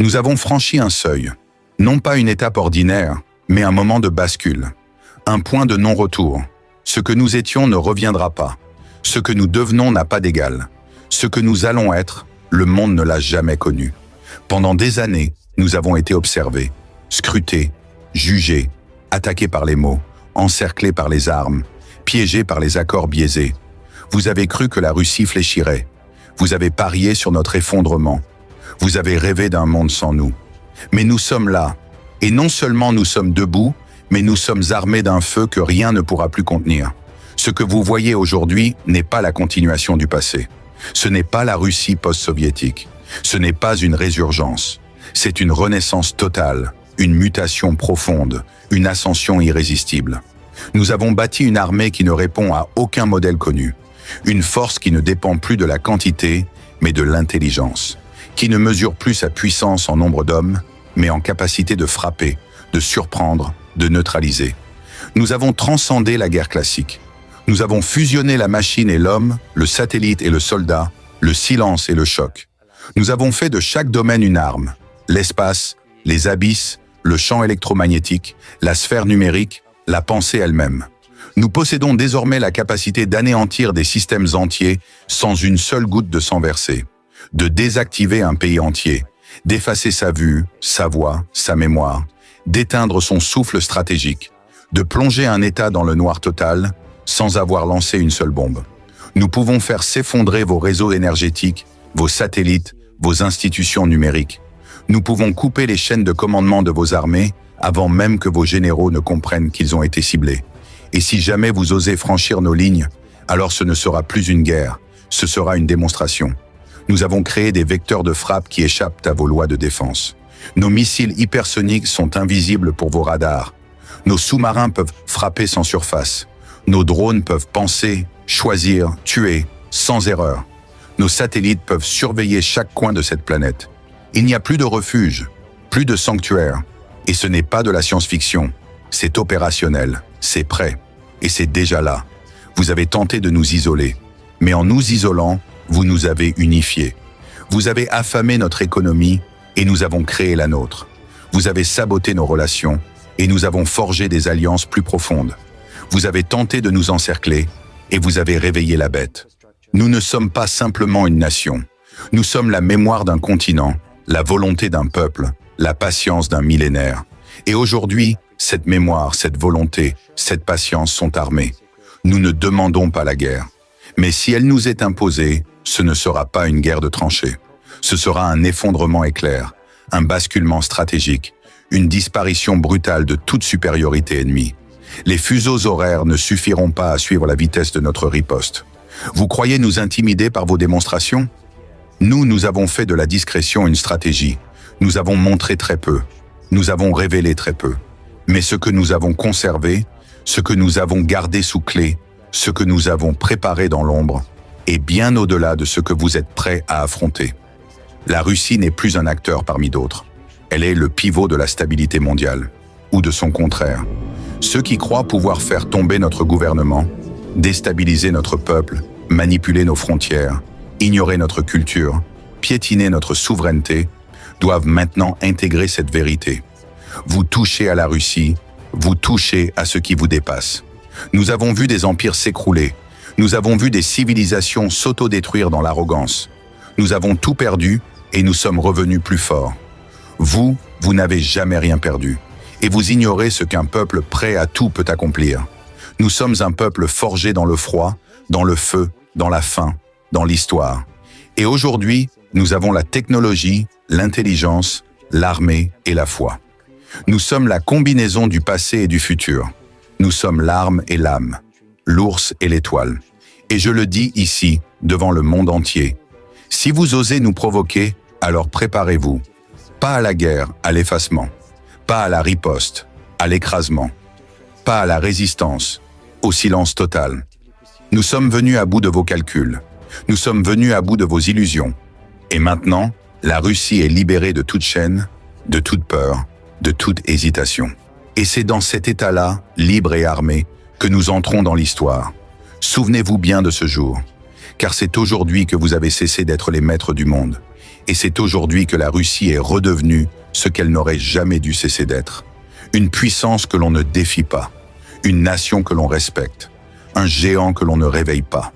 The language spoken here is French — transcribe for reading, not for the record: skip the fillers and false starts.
Nous avons franchi un seuil, non pas une étape ordinaire, mais un moment de bascule, un point de non-retour. Ce que nous étions ne reviendra pas. Ce que nous devenons n'a pas d'égal. Ce que nous allons être, le monde ne l'a jamais connu. Pendant des années, nous avons été observés, scrutés, jugés, attaqués par les mots, encerclés par les armes, piégés par les accords biaisés. Vous avez cru que la Russie fléchirait. Vous avez parié sur notre effondrement. Vous avez rêvé d'un monde sans nous. Mais nous sommes là. Et non seulement nous sommes debout, mais nous sommes armés d'un feu que rien ne pourra plus contenir. Ce que vous voyez aujourd'hui n'est pas la continuation du passé. Ce n'est pas la Russie post-soviétique. Ce n'est pas une résurgence. C'est une renaissance totale, une mutation profonde, une ascension irrésistible. Nous avons bâti une armée qui ne répond à aucun modèle connu. Une force qui ne dépend plus de la quantité, mais de l'intelligence. Qui ne mesure plus sa puissance en nombre d'hommes, mais en capacité de frapper, de surprendre, de neutraliser. Nous avons transcendé la guerre classique. Nous avons fusionné la machine et l'homme, le satellite et le soldat, le silence et le choc. Nous avons fait de chaque domaine une arme. L'espace, les abysses, le champ électromagnétique, la sphère numérique, la pensée elle-même. Nous possédons désormais la capacité d'anéantir des systèmes entiers sans une seule goutte de sang versé, de désactiver un pays entier, d'effacer sa vue, sa voix, sa mémoire, d'éteindre son souffle stratégique, de plonger un État dans le noir total sans avoir lancé une seule bombe. Nous pouvons faire s'effondrer vos réseaux énergétiques, vos satellites, vos institutions numériques. Nous pouvons couper les chaînes de commandement de vos armées avant même que vos généraux ne comprennent qu'ils ont été ciblés. Et si jamais vous osez franchir nos lignes, alors ce ne sera plus une guerre, ce sera une démonstration. Nous avons créé des vecteurs de frappe qui échappent à vos lois de défense. Nos missiles hypersoniques sont invisibles pour vos radars. Nos sous-marins peuvent frapper sans surface. Nos drones peuvent penser, choisir, tuer, sans erreur. Nos satellites peuvent surveiller chaque coin de cette planète. Il n'y a plus de refuge, plus de sanctuaire. Et ce n'est pas de la science-fiction. C'est opérationnel, c'est prêt. Et c'est déjà là. Vous avez tenté de nous isoler. Mais en nous isolant, vous nous avez unifiés. Vous avez affamé notre économie et nous avons créé la nôtre. Vous avez saboté nos relations et nous avons forgé des alliances plus profondes. Vous avez tenté de nous encercler et vous avez réveillé la bête. Nous ne sommes pas simplement une nation. Nous sommes la mémoire d'un continent, la volonté d'un peuple, la patience d'un millénaire. Et aujourd'hui, cette mémoire, cette volonté, cette patience sont armées. Nous ne demandons pas la guerre. Mais si elle nous est imposée, ce ne sera pas une guerre de tranchées. Ce sera un effondrement éclair, un basculement stratégique, une disparition brutale de toute supériorité ennemie. Les fuseaux horaires ne suffiront pas à suivre la vitesse de notre riposte. Vous croyez nous intimider par vos démonstrations? Nous avons fait de la discrétion une stratégie. Nous avons montré très peu. Nous avons révélé très peu. Mais ce que nous avons conservé, ce que nous avons gardé sous clé, ce que nous avons préparé dans l'ombre, est bien au-delà de ce que vous êtes prêts à affronter. La Russie n'est plus un acteur parmi d'autres. Elle est le pivot de la stabilité mondiale, ou de son contraire. Ceux qui croient pouvoir faire tomber notre gouvernement, déstabiliser notre peuple, manipuler nos frontières, ignorer notre culture, piétiner notre souveraineté, doivent maintenant intégrer cette vérité. Vous touchez à la Russie, vous touchez à ce qui vous dépasse. Nous avons vu des empires s'écrouler, nous avons vu des civilisations s'autodétruire dans l'arrogance. Nous avons tout perdu et nous sommes revenus plus forts. Vous n'avez jamais rien perdu. Et vous ignorez ce qu'un peuple prêt à tout peut accomplir. Nous sommes un peuple forgé dans le froid, dans le feu, dans la faim, dans l'histoire. Et aujourd'hui, nous avons la technologie, l'intelligence, l'armée et la foi. Nous sommes la combinaison du passé et du futur. Nous sommes l'arme et l'âme, l'ours et l'étoile. Et je le dis ici, devant le monde entier. Si vous osez nous provoquer, alors préparez-vous. Pas à la guerre, à l'effacement. Pas à la riposte, à l'écrasement. Pas à la résistance, au silence total. Nous sommes venus à bout de vos calculs. Nous sommes venus à bout de vos illusions. Et maintenant, la Russie est libérée de toute chaîne, de toute peur, de toute hésitation. Et c'est dans cet état-là, libre et armé, que nous entrons dans l'histoire. Souvenez-vous bien de ce jour, car c'est aujourd'hui que vous avez cessé d'être les maîtres du monde. Et c'est aujourd'hui que la Russie est redevenue ce qu'elle n'aurait jamais dû cesser d'être. Une puissance que l'on ne défie pas, une nation que l'on respecte, un géant que l'on ne réveille pas.